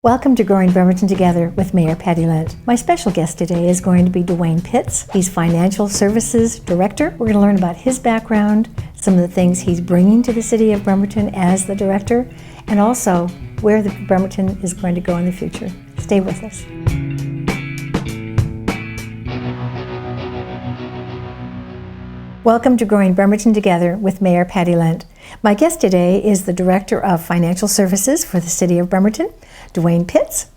Welcome to Growing Bremerton Together with Mayor Patty Lent. My special guest today is going to be Dewayne Pitts. He's Financial Services Director. We're going to learn about his background, some of the things he's bringing to the city of Bremerton as the director, and also where the Bremerton is going to go in the future. Stay with us. Welcome to Growing Bremerton Together with Mayor Patty Lent. My guest today is the Director of Financial Services for the City of Bremerton, Dewayne Pitts.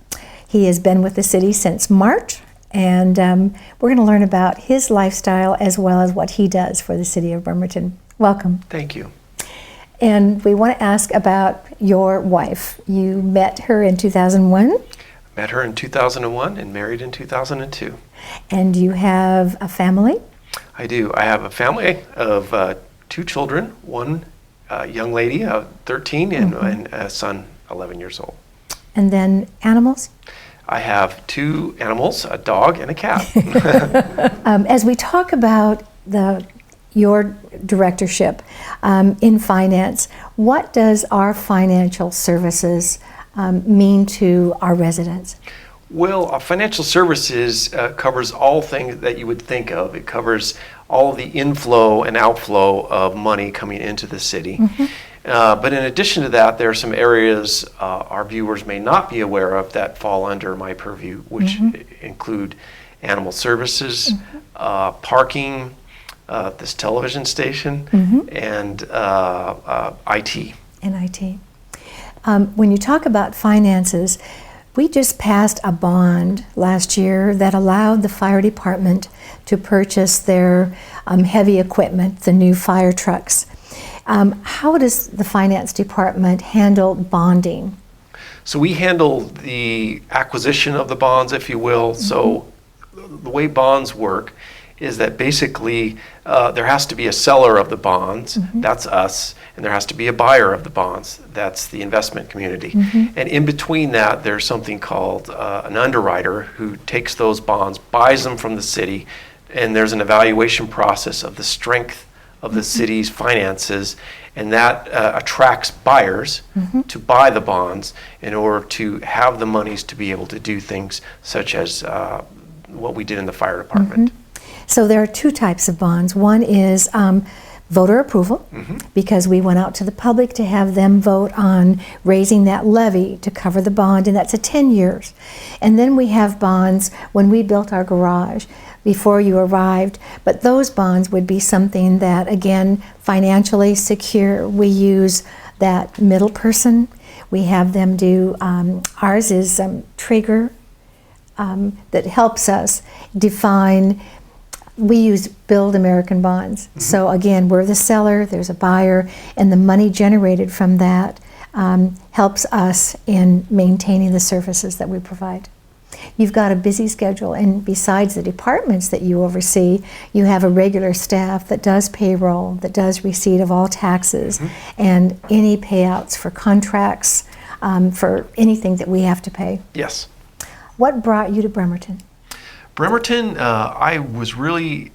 He has been with the city since March, and we're going to learn about his lifestyle as well as what he does for the City of Bremerton. Welcome. Thank you. And we want to ask about your wife. You met her in 2001? Met her in 2001 and married in 2002. And you have a family? I do. I have a family of two children, one young lady, 13, and a son, 11 years old. And then animals? I have two animals, a dog and a cat. As we talk about your directorship in finance, what does our financial services mean to our residents? Well, financial services covers all things that you would think of. It covers all the inflow and outflow of money coming into the city. But in addition to that, there are some areas our viewers may not be aware of that fall under my purview, which include animal services, parking, this television station, and IT. And IT. When you talk about finances, we just passed a bond last year that allowed the fire department to purchase their heavy equipment, the new fire trucks. How does the finance department handle bonding? So we handle the acquisition of the bonds, if you will. So the way bonds work is that basically there has to be a seller of the bonds, that's us, and there has to be a buyer of the bonds, that's the investment community. And in between that, there's something called an underwriter who takes those bonds, buys them from the city, and there's an evaluation process of the strength of the city's finances, and that attracts buyers to buy the bonds in order to have the monies to be able to do things such as what we did in the fire department. So there are two types of bonds. One is voter approval, because we went out to the public to have them vote on raising that levy to cover the bond, and that's a 10 years. And then we have bonds when we built our garage before you arrived, but those bonds would be something that, again, financially secure. We use that middle person. We have them do, ours is Traeger, that helps us define. We use Build American Bonds. So again, we're the seller, there's a buyer, and the money generated from that helps us in maintaining the services that we provide. You've got a busy schedule, and besides the departments that you oversee, you have a regular staff that does payroll, that does receipt of all taxes, and any payouts for contracts, for anything that we have to pay. Yes. What brought you to Bremerton? Bremerton, I was really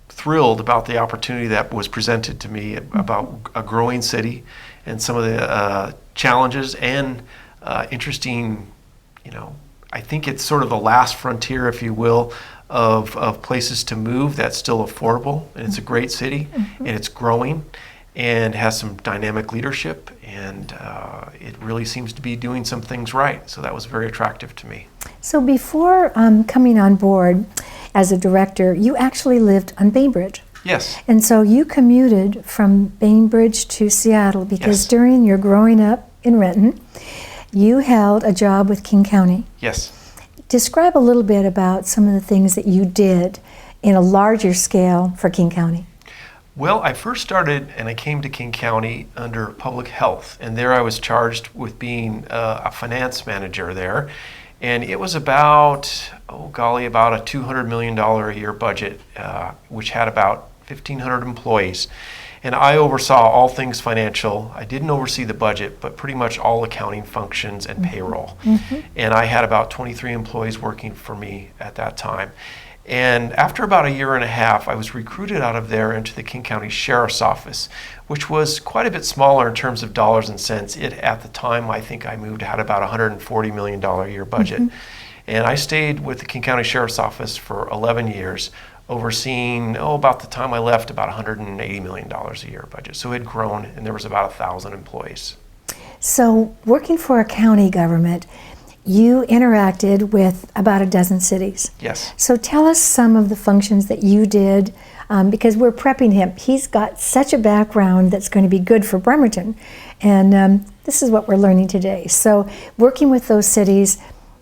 thrilled about the opportunity that was presented to me about a growing city and some of the challenges and interesting, I think it's sort of the last frontier, if you will, of places to move that's still affordable. And it's a great city, and it's growing and has some dynamic leadership, and it really seems to be doing some things right. So that was very attractive to me. So before coming on board as a director, you actually lived on Bainbridge. Yes. And so you commuted from Bainbridge to Seattle because during your growing up in Renton, you held a job with King County. Yes. Describe a little bit about some of the things that you did in a larger scale for King County. Well, I first started and I came to King County under public health, and there I was charged with being a finance manager there. And it was about, about a $200 million a year budget, which had about 1,500 employees. And I oversaw all things financial. I didn't oversee the budget, but pretty much all accounting functions and payroll. And I had about 23 employees working for me at that time. And after about a year and a half, I was recruited out of there into the King County Sheriff's Office, which was quite a bit smaller in terms of dollars and cents. It, at the time, I think I moved, had about $140 million a year budget. And I stayed with the King County Sheriff's Office for 11 years, overseeing, about the time I left, about $180 million a year budget. So it had grown, and there was about 1,000 employees. So working for a county government, you interacted with about a dozen cities. Yes. So tell us some of the functions that you did, because we're prepping him. He's got such a background that's going to be good for Bremerton, and this is what we're learning today. So working with those cities,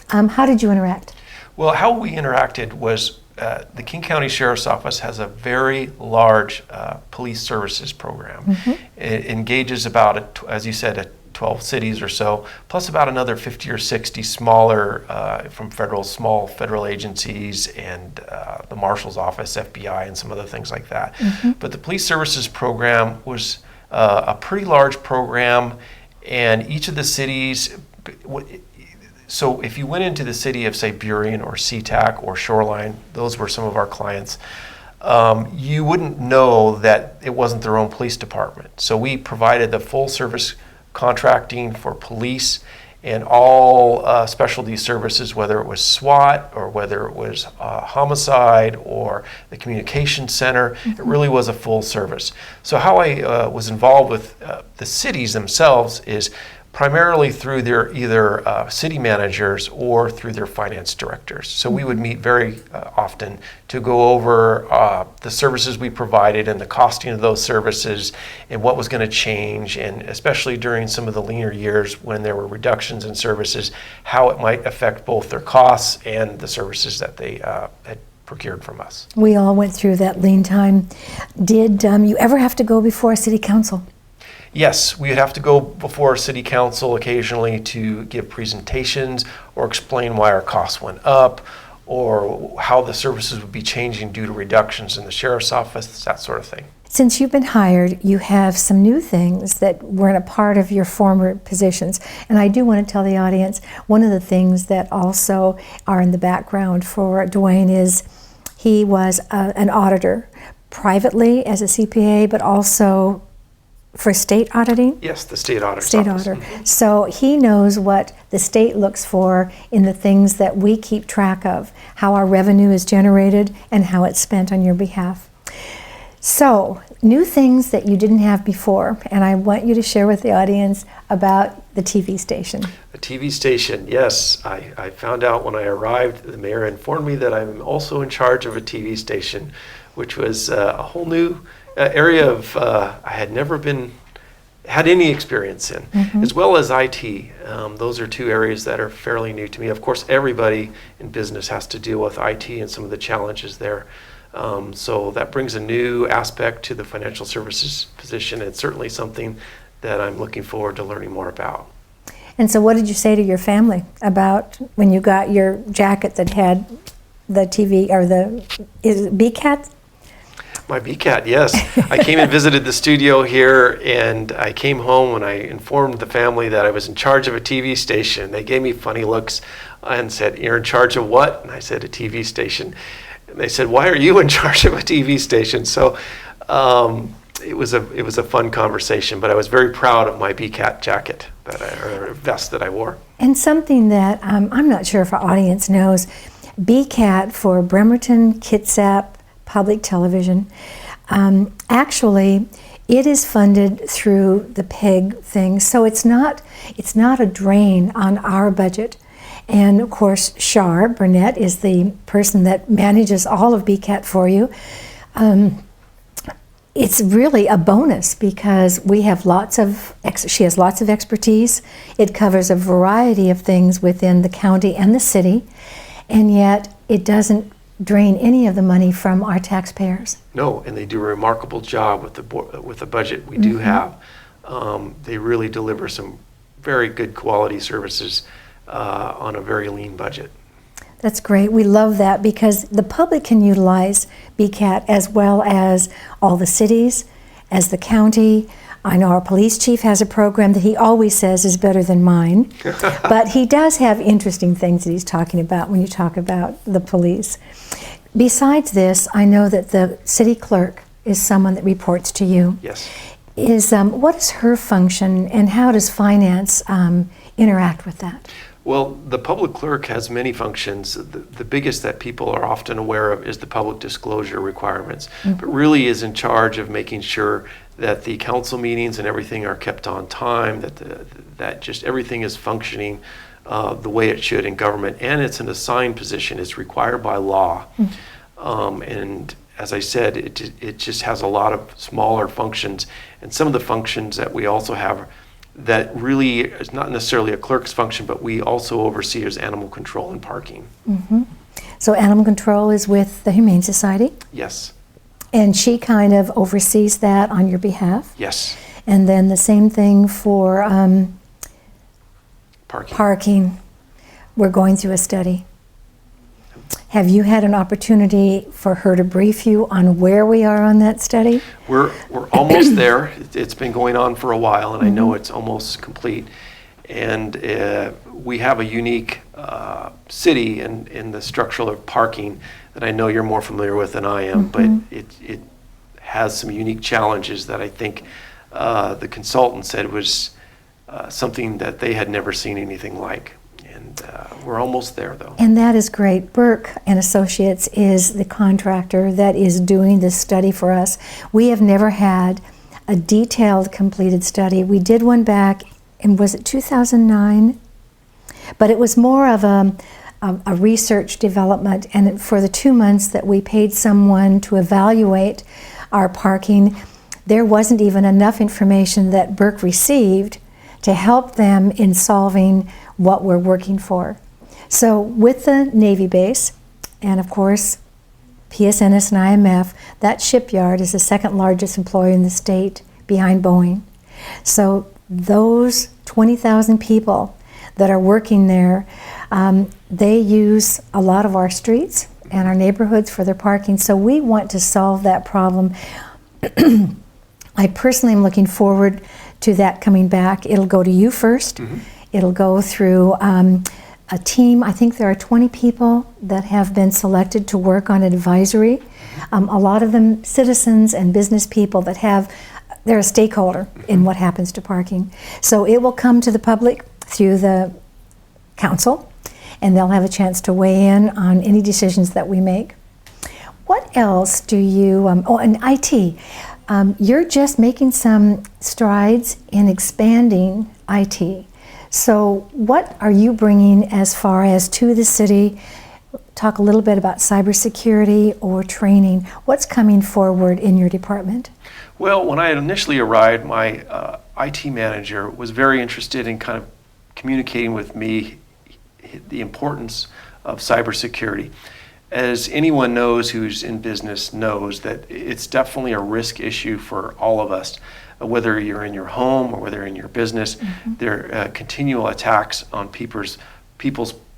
how did you interact? Well, how we interacted was the King County Sheriff's Office has a very large police services program. It engages about, as you said, 12 cities or so, plus about another 50 or 60 smaller from small federal agencies and the Marshal's Office, FBI, and some other things like that. But the police services program was a pretty large program, and each of the cities, so if you went into the city of, say, Burien or SeaTac or Shoreline, those were some of our clients, you wouldn't know that it wasn't their own police department. So we provided the full service contracting for police and all specialty services, whether it was SWAT or whether it was homicide or the communication center. It really was a full service. So how I was involved with the cities themselves is primarily through their either city managers or through their finance directors. So we would meet very often to go over the services we provided and the costing of those services and what was going to change, and especially during some of the leaner years when there were reductions in services, how it might affect both their costs and the services that they had procured from us. We all went through that lean time. Did you ever have to go before a city council? Yes, we would have to go before city council occasionally to give presentations or explain why our costs went up or how the services would be changing due to reductions in the sheriff's office, that sort of thing. Since you've been hired, you have some new things that weren't a part of your former positions. And I do want to tell the audience, one of the things that also are in the background for Dewayne is he was an auditor privately as a CPA, but also for state auditing? Yes, the state auditor. State auditor. So he knows what the state looks for in the things that we keep track of, how our revenue is generated and how it's spent on your behalf. So, new things that you didn't have before, and I want you to share with the audience about the TV station. The TV station, yes. I found out when I arrived, the mayor informed me that I'm also in charge of a TV station, which was a whole new area of I had never had any experience in, as well as IT. Those are two areas that are fairly new to me. Of course, everybody in business has to deal with IT and some of the challenges there. So that brings a new aspect to the financial services position. It's certainly something that I'm looking forward to learning more about. And so what did you say to your family about when you got your jacket that had the TV, or is it BCAT? My BCAT, yes. I came and visited the studio here, and I came home and I informed the family that I was in charge of a TV station. They gave me funny looks and said, "You're in charge of what?" And I said, "A TV station." And they said, "Why are you in charge of a TV station?" So it was a fun conversation, but I was very proud of my BCAT jacket or vest that I wore. And something that I'm not sure if our audience knows, BCAT for Bremerton-Kitsap Public Television. Actually, it is funded through the PEG thing, so it's not a drain on our budget. And of course, Shar Burnett is the person that manages all of BCAT for you. It's really a bonus because she has lots of expertise. It covers a variety of things within the county and the city, and yet it doesn't drain any of the money from our taxpayers. No, and they do a remarkable job with the budget we do have. They really deliver some very good quality services on a very lean budget. That's great. We love that because the public can utilize BCAT as well as all the cities, as the county. I know our police chief has a program that he always says is better than mine, but he does have interesting things that he's talking about when you talk about the police. Besides this, I know that the city clerk is someone that reports to you. Yes. What is her function, and how does finance interact with that? Well, the public clerk has many functions. The biggest that people are often aware of is the public disclosure requirements, but really is in charge of making sure that the council meetings and everything are kept on time, that just everything is functioning the way it should in government, and it's an assigned position. It's required by law. And as I said, it just has a lot of smaller functions, and some of the functions that we also have that really is not necessarily a clerk's function, but we also oversee as animal control and parking. So animal control is with the Humane Society? Yes. And she kind of oversees that on your behalf? Yes. And then the same thing for Parking. parking. We're going through a study. Have you had an opportunity for her to brief you on where we are on that study? We're almost there. It's been going on for a while, and I know it's almost complete. And we have a unique city in the structure of parking that I know you're more familiar with than I am, but it has some unique challenges that I think the consultant said was something that they had never seen anything like. And we're almost there, though. And that is great. Burke and Associates is the contractor that is doing this study for us. We have never had a detailed, completed study. We did one back in, was it 2009? But it was more of a research development, and for the 2 months that we paid someone to evaluate our parking, there wasn't even enough information that Burke received to help them in solving what we're working for. So with the Navy base, and of course PSNS and IMF, that shipyard is the second largest employer in the state behind Boeing. So those 20,000 people that are working there, they use a lot of our streets and our neighborhoods for their parking. So we want to solve that problem. I personally am looking forward to that coming back. It'll go to you first. It'll go through a team. I think there are 20 people that have been selected to work on advisory. A lot of them citizens and business people that they're a stakeholder in what happens to parking. So it will come to the public through the council, and they'll have a chance to weigh in on any decisions that we make. What else do you, and IT. You're just making some strides in expanding IT. So what are you bringing as far as to the city? Talk a little bit about cybersecurity or training. What's coming forward in your department? Well, when I initially arrived, my IT manager was very interested in kind of communicating with me the importance of cybersecurity. As anyone knows who's in business knows that it's definitely a risk issue for all of us, whether you're in your home or whether you're in your business. There are continual attacks on people's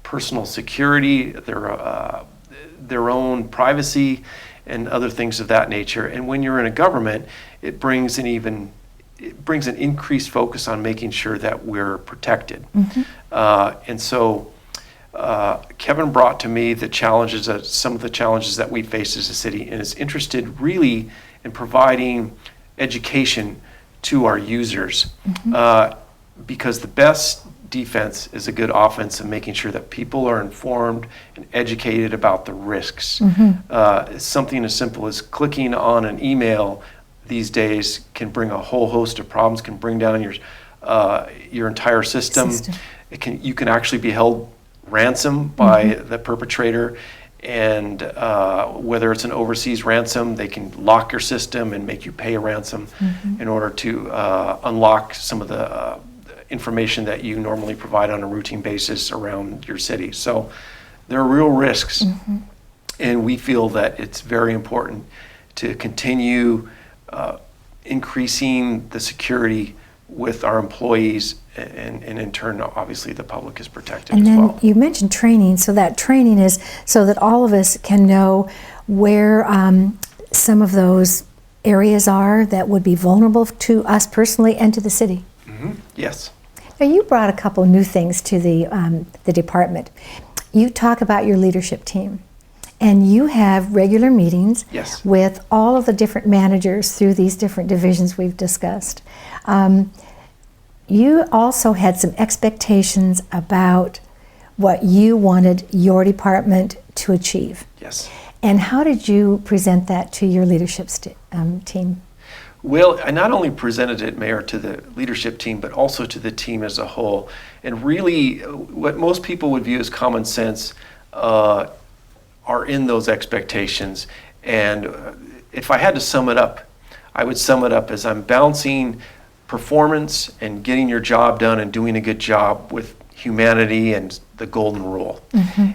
personal security, their own privacy, and other things of that nature. And when you're in a government, it brings an increased focus on making sure that we're protected. And so Kevin brought to me some of the challenges that we face as a city, and is interested really in providing education to our users, because the best defense is a good offense, and making sure that people are informed and educated about the risks. Something as simple as clicking on an email these days can bring a whole host of problems, can bring down your entire system. You can actually be held ransom by the perpetrator, and whether it's an overseas ransom, they can lock your system and make you pay a ransom in order to unlock some of the information that you normally provide on a routine basis around your city. So there are real risks, and we feel that it's very important to continue increasing the security with our employees, and in turn, obviously, the public is protected as well. And then you mentioned training, so that training is so that all of us can know where some of those areas are that would be vulnerable to us personally and to the city. Yes. Now, you brought a couple new things to the department. You talk about your leadership team, And you have regular meetings Yes. with all of the different managers through these different divisions we've discussed. You also had some expectations about what you wanted your department to achieve. Yes. And how did you present that to your leadership team? Well, I not only presented it, Mayor, to the leadership team, but also to the team as a whole. And really, what most people would view as common sense are in those expectations. And if I had to sum it up, I would sum it up as I'm balancing performance and getting your job done and doing a good job with humanity and the golden rule.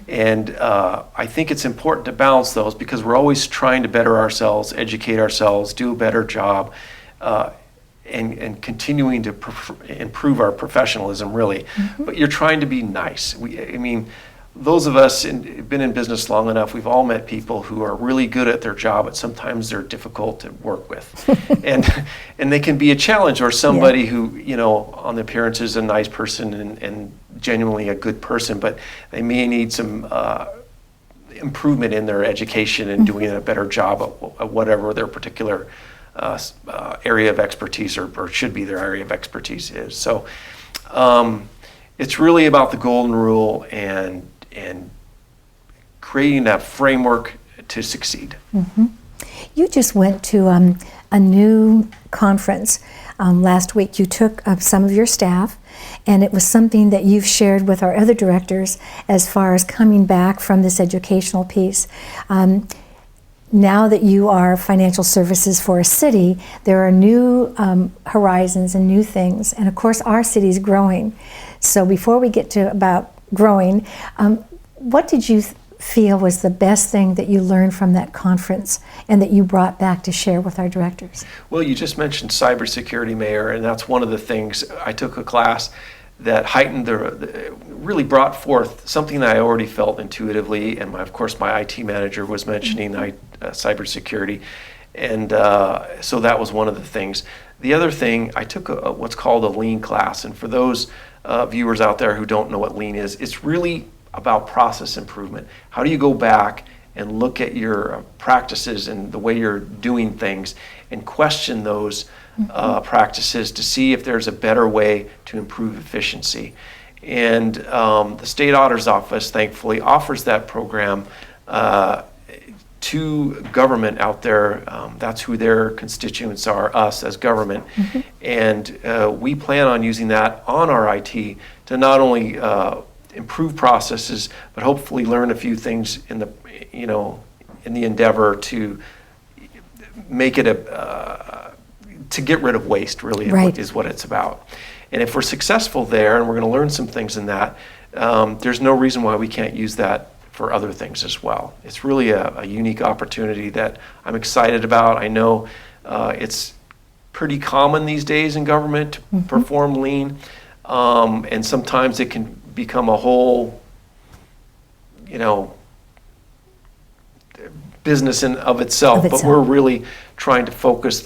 And I think it's important to balance those because we're always trying to better ourselves, educate ourselves, do a better job, and continuing to improve our professionalism, really. But you're trying to be nice. I mean, those of us who've been in business long enough, we've all met people who are really good at their job, but sometimes they're difficult to work with. and they can be a challenge, or somebody who, you know, on the appearance is a nice person and genuinely a good person, but they may need some improvement in their education and doing a better job at whatever their particular area of expertise or should be their area of expertise is. So it's really about the golden rule and creating that framework to succeed. You just went to a new conference last week. You took some of your staff, and it was something that you've shared with our other directors as far as coming back from this educational piece. Now that you are financial services for a city, there are new horizons and new things, and of course our city is growing. So before we get to about growing, what did you feel was the best thing that you learned from that conference and that you brought back to share with our directors? Well, you just mentioned cybersecurity, Mayor, and that's one of the things. I took a class that heightened really brought forth something that I already felt intuitively, and of course my IT manager was mentioning cybersecurity, and so that was one of the things. The other thing, I took what's called a Lean class, and for those viewers out there who don't know what Lean is, it's really about process improvement. How do you go back and look at your practices and the way you're doing things and question those practices to see if there's a better way to improve efficiency. And the State Auditor's Office, thankfully, offers that program to government out there. That's who their constituents are, us as government. And we plan on using that on our IT to not only improve processes, but hopefully learn a few things in the endeavor to make it to get rid of waste, really, is what it's about. And if we're successful there, and we're going to learn some things in that, there's no reason why we can't use that for other things as well. It's really a unique opportunity that I'm excited about. I know it's pretty common these days in government to perform Lean, and sometimes it can become a whole, business in of itself. But we're really trying to focus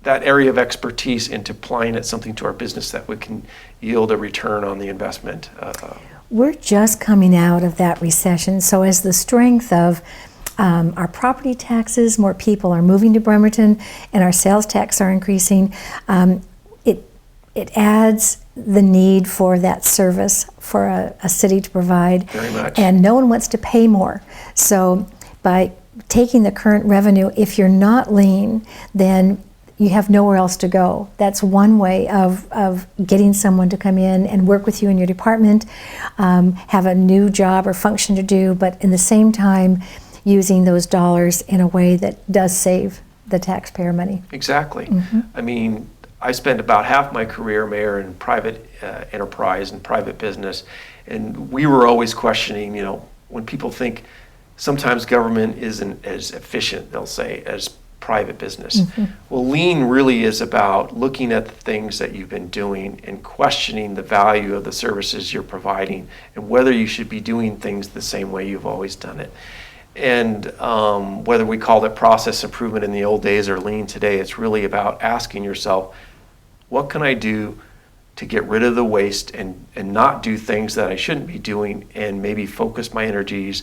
that area of expertise into applying it something to our business that we can yield a return on the investment. We're just coming out of that recession, so as the strength of our property taxes, more people are moving to Bremerton, and our sales tax are increasing, it adds the need for that service for a city to provide. Very much. And no one wants to pay more. So by taking the current revenue, if you're not lean, then you have nowhere else to go. That's one way of getting someone to come in and work with you in your department, have a new job or function to do, but in the same time using those dollars in a way that does save the taxpayer money. Exactly. I mean, I spent about half my career, Mayor, in private enterprise and private business, and we were always questioning, when people think sometimes government isn't as efficient, they'll say, as private business. Well, Lean really is about looking at the things that you've been doing and questioning the value of the services you're providing and whether you should be doing things the same way you've always done it. And whether we called it process improvement in the old days or Lean today, it's really about asking yourself, what can I do to get rid of the waste and not do things that I shouldn't be doing, and maybe focus my energies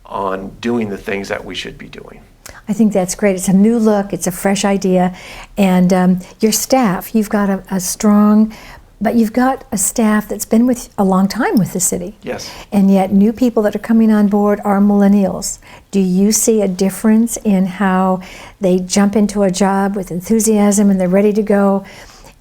on doing the things that we should be doing. I think that's great. It's a new look, it's a fresh idea, and your staff, you've got a strong, but you've got a staff that's been with a long time with the city. Yes. And yet new people that are coming on board are millennials. Do you see a difference in how they jump into a job with enthusiasm and they're ready to go?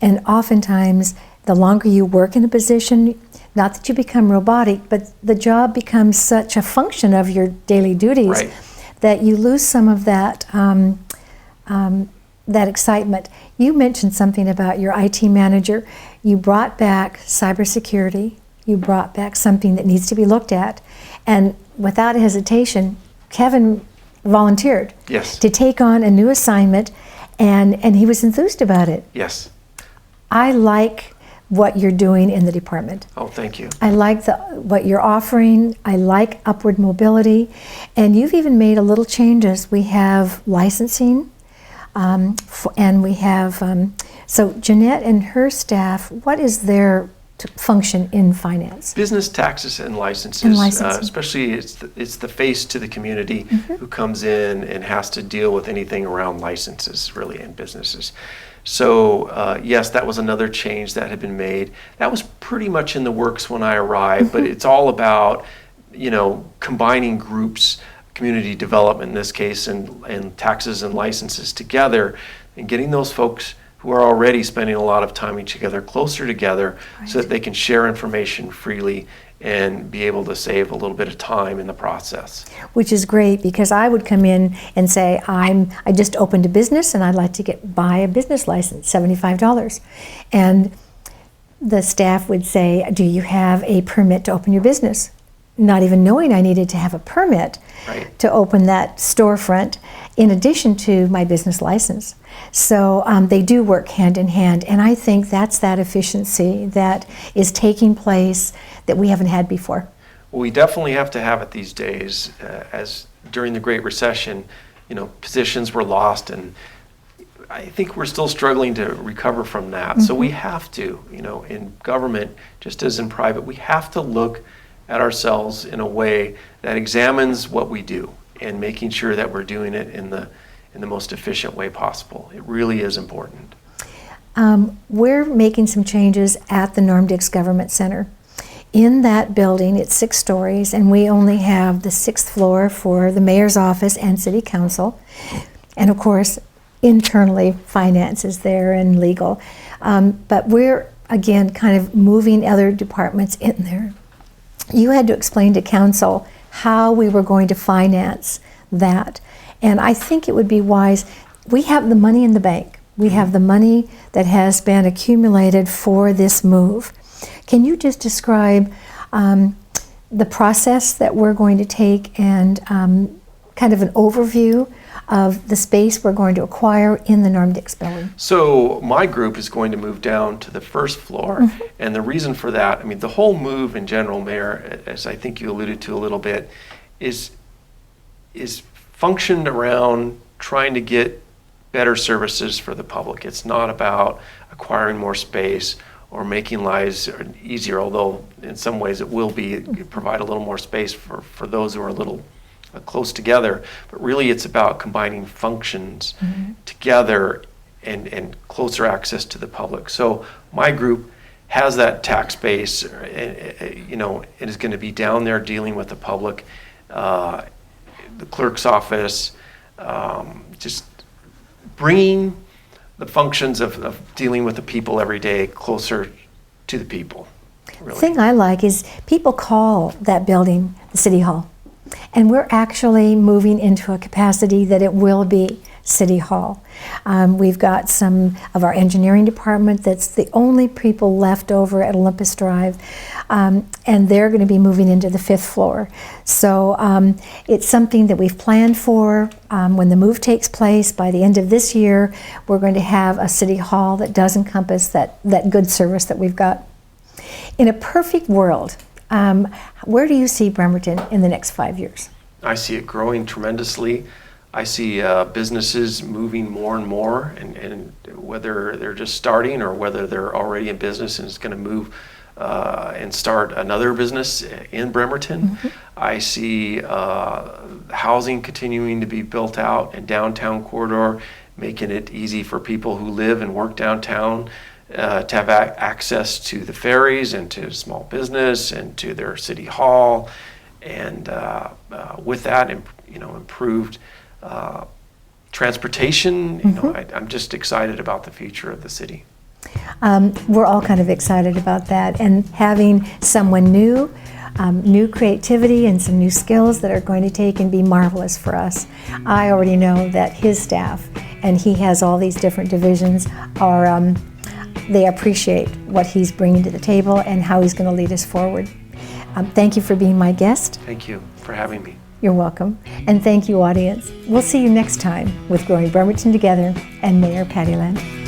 And oftentimes, the longer you work in a position, not that you become robotic, but the job becomes such a function of your daily duties, right, that you lose some of that that excitement. You mentioned something about your IT manager. You brought back cybersecurity. You brought back something that needs to be looked at. And without hesitation, Kevin volunteered, yes, to take on a new assignment, and he was enthused about it. yes. I like what you're doing in the department. Oh, thank you. I like what you're offering. I like upward mobility. And you've even made a little changes. We have licensing, and we have, so Jeanette and her staff, what is their function in finance? Business taxes and licenses, And licensing. especially it's the face to the community Mm-hmm. who comes in and has to deal with anything around licenses, really, in businesses. So yes, that was another change that had been made. That was pretty much in the works when I arrived, but it's all about, combining groups, community development in this case, and taxes and licenses together, and getting those folks who are already spending a lot of time together closer together, so that they can share information freely and be able to save a little bit of time in the process. Which is great, because I would come in and say, I just opened a business and I'd like to buy a business license, $75. And the staff would say, do you have a permit to open your business? Not even knowing I needed to have a permit, Right. to open that storefront, in addition to my business license. So they do work hand in hand, and I think that's that efficiency that is taking place that we haven't had before. Well, we definitely have to have it these days, as during the Great Recession, positions were lost, and I think we're still struggling to recover from that. Mm-hmm. So we have to, in government, just as in private, we have to look at ourselves in a way that examines what we do, and making sure that we're doing it in the most efficient way possible. It really is important. We're making some changes at the Norm Dix Government Center. In that building, it's 6 stories, and we only have the 6th floor for the mayor's office and city council. And of course, internally, finance is there and legal. But we're, again, kind of moving other departments in there. You had to explain to council how we were going to finance that. And I think it would be wise, we have the money in the bank. We have the money that has been accumulated for this move. Can you just describe the process that we're going to take, and kind of an overview of the space we're going to acquire in the Norm Dix building? So my group is going to move down to the 1st floor, Mm-hmm. and the reason for that, the whole move in general, Mayor, as I think you alluded to a little bit, is functioned around trying to get better services for the public. It's not about acquiring more space or making lives easier, although in some ways it will provide a little more space for those who are a little close together. But really it's about combining functions Mm-hmm. together and closer access to the public. So my group has that tax base, it is going to be down there dealing with the public, the clerk's office, just bringing the functions of dealing with the people every day closer to the people. Really. The thing I like is people call that building the City Hall. And we're actually moving into a capacity that it will be City Hall. We've got some of our engineering department that's the only people left over at Olympus Drive, and they're going to be moving into the 5th floor. So it's something that we've planned for. When the move takes place by the end of this year, we're going to have a City Hall that does encompass that good service that we've got. In a perfect world, where do you see Bremerton in the next 5 years? I see it growing tremendously. I see businesses moving more and more, and whether they're just starting or whether they're already in business and it's going to move and start another business in Bremerton. Mm-hmm. I see housing continuing to be built out in downtown corridor, making it easy for people who live and work downtown to have access to the ferries and to small business and to their city hall, and with that, improved transportation. I'm just excited about the future of the city. We're all kind of excited about that, and having someone new, new creativity and some new skills that are going to take and be marvelous for us. I already know that his staff, and he has all these different divisions, they appreciate what he's bringing to the table and how he's going to lead us forward. Thank you for being my guest. Thank you for having me. You're welcome. And thank you, audience. We'll see you next time with Growing Bremerton Together and Mayor Patty Lent.